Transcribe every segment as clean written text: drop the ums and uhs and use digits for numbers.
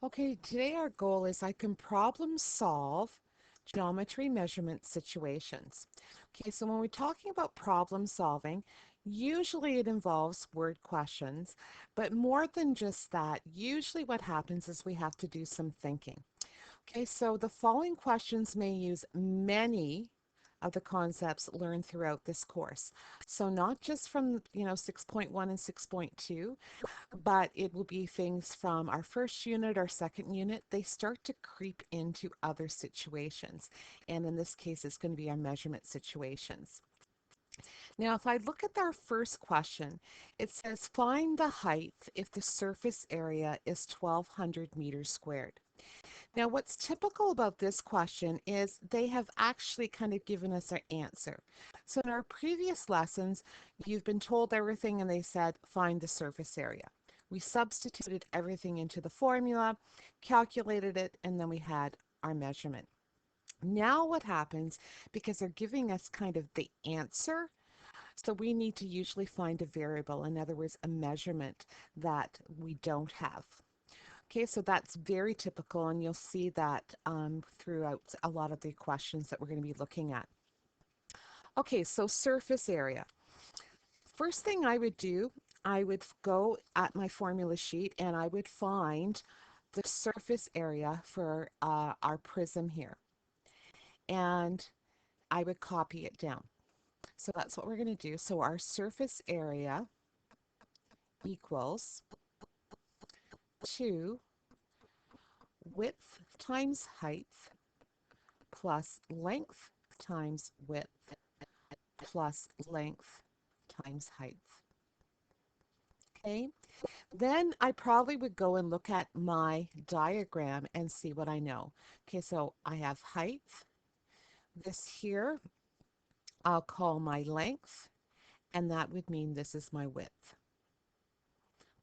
Okay, today our goal is I can problem solve geometry measurement situations. Okay, so when we're talking about problem solving, usually it involves word questions, but more than just that, usually what happens is we have to do some thinking. Okay, so the following questions may use many of the concepts learned throughout this course. So not just from, 6.1 and 6.2, but it will be things from our first unit or second unit. They start to creep into other situations. And in this case, it's going to be our measurement situations. Now, if I look at our first question, it says find the height if the surface area is 1200 meters squared. Now, what's typical about this question is they have actually kind of given us our answer. So in our previous lessons, you've been told everything and they said find the surface area. We substituted everything into the formula, calculated it, and then we had our measurement. Now what happens, because they're giving us kind of the answer, so we need to usually find a variable, in other words, a measurement that we don't have. Okay, so that's very typical, and you'll see that throughout a lot of the questions that we're going to be looking at. Okay, so surface area. First thing I would do, I would go at my formula sheet and I would find the surface area for our prism here. And I would copy it down. So that's what we're going to do. So our surface area equals 2 width times height plus length times width plus length times height. Okay, then I probably would go and look at my diagram and see what I know. Okay, so I have height. This here I'll call my length, and that would mean this is my width.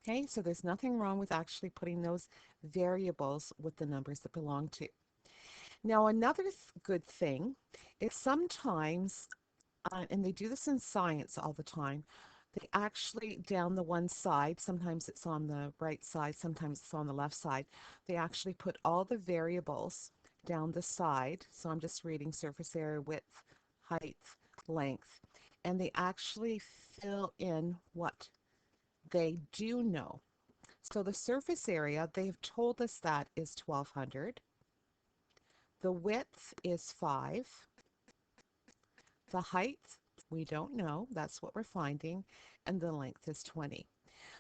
Okay, so there's nothing wrong with actually putting those variables with the numbers that belong to. Now, another good thing is sometimes, and they do this in science all the time, they actually down the one side, sometimes it's on the right side, sometimes it's on the left side, they actually put all the variables down the side. So I'm just reading surface area, width, height, length, and they actually fill in what they do know. So the surface area, they've told us that is 1200. The width is 5. The height, we don't know. That's what we're finding. And the length is 20.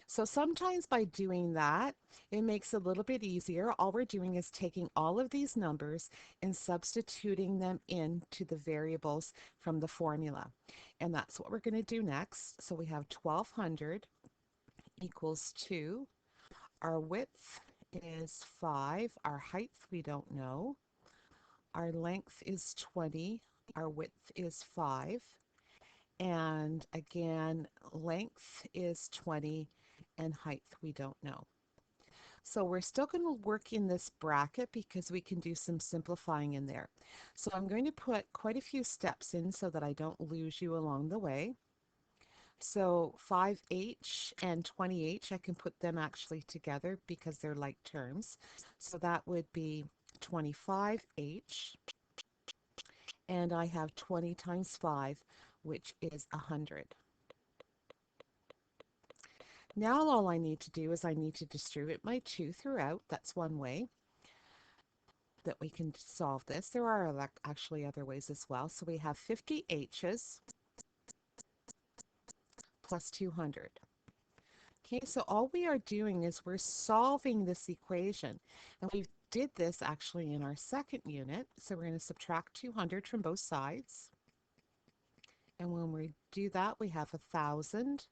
So sometimes by doing that, it makes it a little bit easier. All we're doing is taking all of these numbers and substituting them into the variables from the formula. And that's what we're going to do next. So we have 1200 equals 2. Our width is 5. Our height we don't know. Our length is 20. Our width is 5. And again, length is 20 and height we don't know. So we're still going to work in this bracket because we can do some simplifying in there. So I'm going to put quite a few steps in so that I don't lose you along the way. So 5H and 20H, I can put them actually together because they're like terms. So that would be 25H, and I have 20 times 5, which is 100. Now all I need to do is I need to distribute my 2 throughout. That's one way that we can solve this. There are actually other ways as well. So we have 50 H's plus 200. Okay, so all we are doing is we're solving this equation. And we did this actually in our second unit. So we're going to subtract 200 from both sides. And when we do that, we have 1,000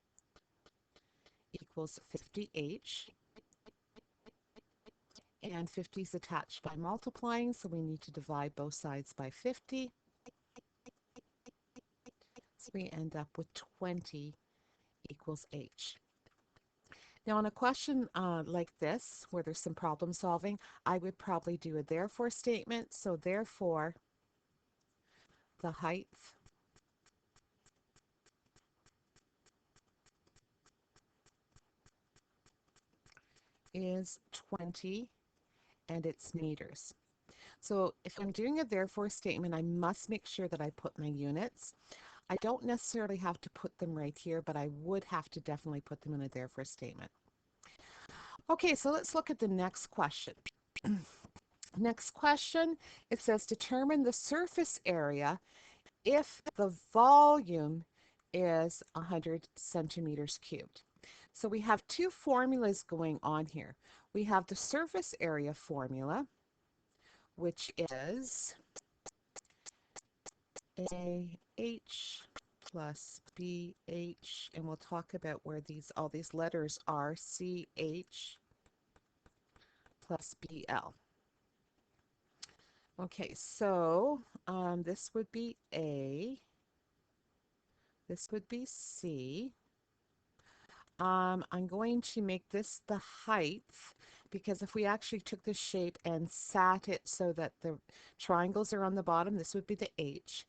equals 50H. And 50 is attached by multiplying, so we need to divide both sides by 50. So we end up with 20 equals H. Now on a question like this, where there's some problem solving, I would probably do a therefore statement. So therefore, the height is 20 and it's meters. So if I'm doing a therefore statement, I must make sure that I put my units. I don't necessarily have to put them right here, but I would have to definitely put them in a therefore statement. Okay, so let's look at the next question. Next question, it says determine the surface area if the volume is 100 centimeters cubed. So we have two formulas going on here. We have the surface area formula, which is AH plus BH, and we'll talk about where all these letters are, CH plus BL. Okay, so this would be A, this would be C. I'm going to make this the height because if we actually took the shape and sat it so that the triangles are on the bottom, this would be the H.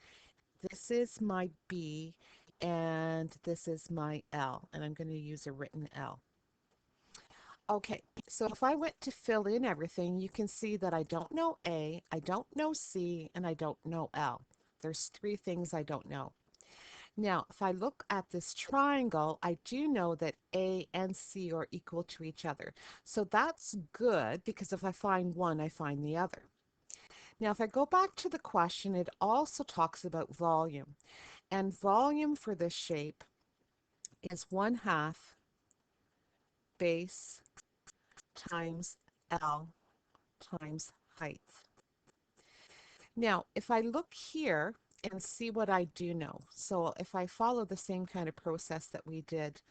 This is my B and this is my L, and I'm going to use a written L. Okay, so if I went to fill in everything, you can see that I don't know A, I don't know C, and I don't know L. There's three things I don't know. Now, if I look at this triangle, I do know that A and C are equal to each other. So that's good because if I find one, I find the other. Now, if I go back to the question, it also talks about volume. And volume for this shape is 1/2 base times L times height. Now, if I look here and see what I do know, so if I follow the same kind of process that we did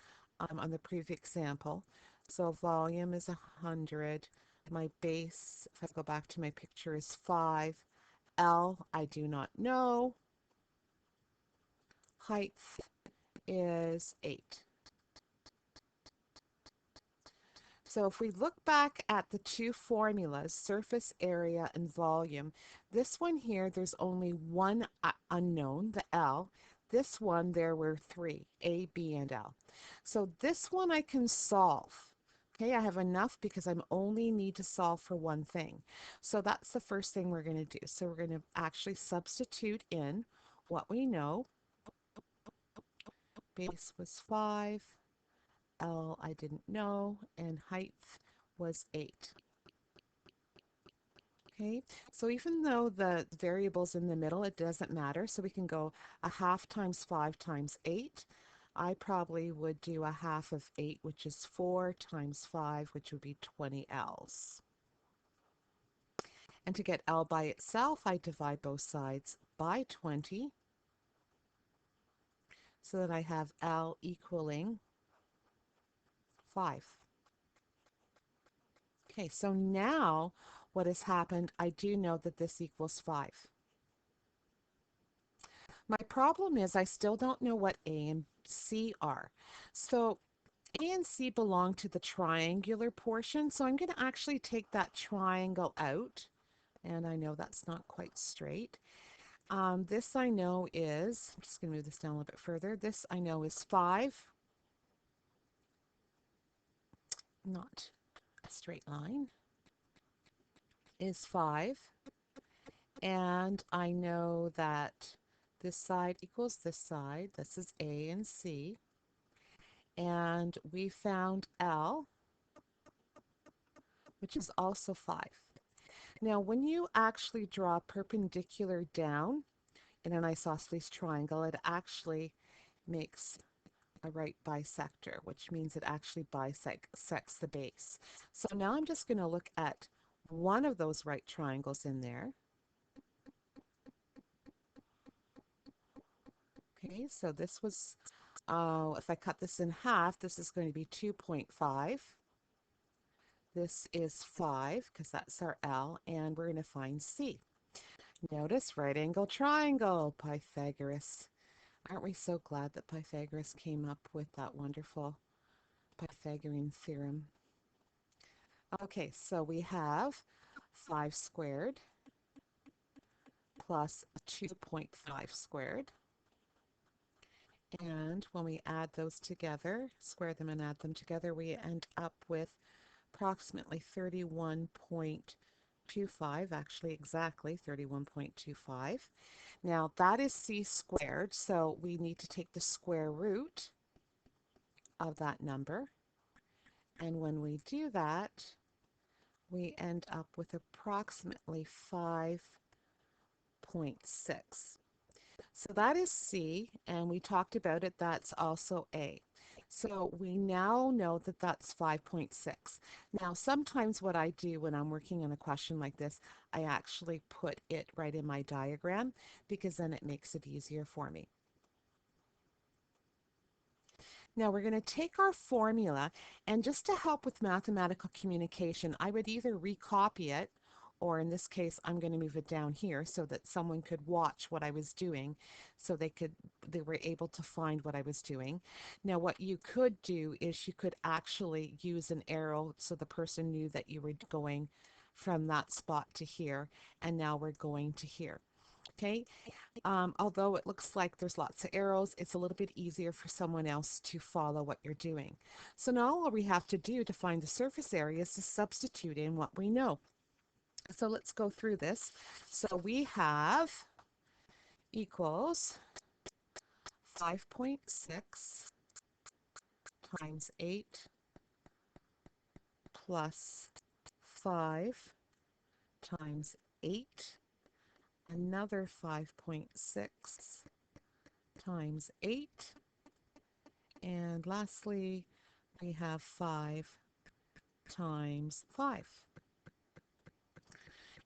on the previous example, so volume is 100, my base, if I go back to my picture, is 5, L, I do not know, height is 8. So if we look back at the two formulas, surface area and volume, this one here, there's only one unknown, the L. This one, there were three, A, B, and L. So this one I can solve. Okay, I have enough because I only need to solve for one thing. So that's the first thing we're going to do. So we're going to actually substitute in what we know. Base was 5. L I didn't know, and height was 8. Okay, so even though the variable's in the middle, it doesn't matter. So we can go 1/2 times 5 times 8. I probably would do 1/2 of 8, which is 4 times 5, which would be 20 L's. And to get L by itself, I divide both sides by 20 so that I have L equaling 5. Okay, so now what has happened, I do know that this equals 5. My problem is I still don't know what A and C are. So A and C belong to the triangular portion, so I'm going to actually take that triangle out, and I know that's not quite straight. This I know is, I'm just going to move this down a little bit further, this I know is 5, not a straight line, is 5, and I know that this side equals this side, this is A and C, and we found L, which is also 5. Now, when you actually draw perpendicular down in an isosceles triangle, it actually makes a right bisector, which means it actually bisects the base. So now I'm just going to look at one of those right triangles in there. Okay, so this was, if I cut this in half, this is going to be 2.5. This is 5 because that's our L, and we're going to find C. Notice right angle triangle, Pythagoras. Aren't we so glad that Pythagoras came up with that wonderful Pythagorean theorem? Okay, so we have 5 squared plus 2.5 squared. And when we add those together, square them and add them together, we end up with approximately 31.2 31.25, actually exactly 31.25. Now that is c squared, so we need to take the square root of that number. And when we do that, we end up with approximately 5.6. So that is C, and we talked about it, that's also A. So we now know that that's 5.6. Now, sometimes what I do when I'm working on a question like this, I actually put it right in my diagram because then it makes it easier for me. Now we're going to take our formula, and just to help with mathematical communication, I would either recopy it, or in this case, I'm going to move it down here so that someone could watch what I was doing, so they were able to find what I was doing. Now what you could do is you could actually use an arrow so the person knew that you were going from that spot to here, and now we're going to here. Okay, although it looks like there's lots of arrows, it's a little bit easier for someone else to follow what you're doing. So now all we have to do to find the surface area is to substitute in what we know. So let's go through this. So we have equals 5.6 times 8 plus 5 times 8, another 5.6 times 8, and lastly we have 5 times 5.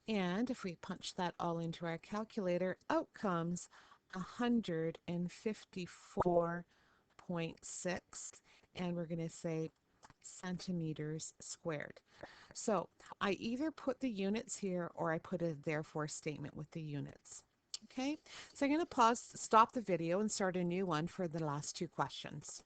And if we punch that all into our calculator, out comes 154.6, and we're going to say centimeters squared. So I either put the units here or I put a therefore statement with the units. Okay, so I'm going to stop the video and start a new one for the last two questions.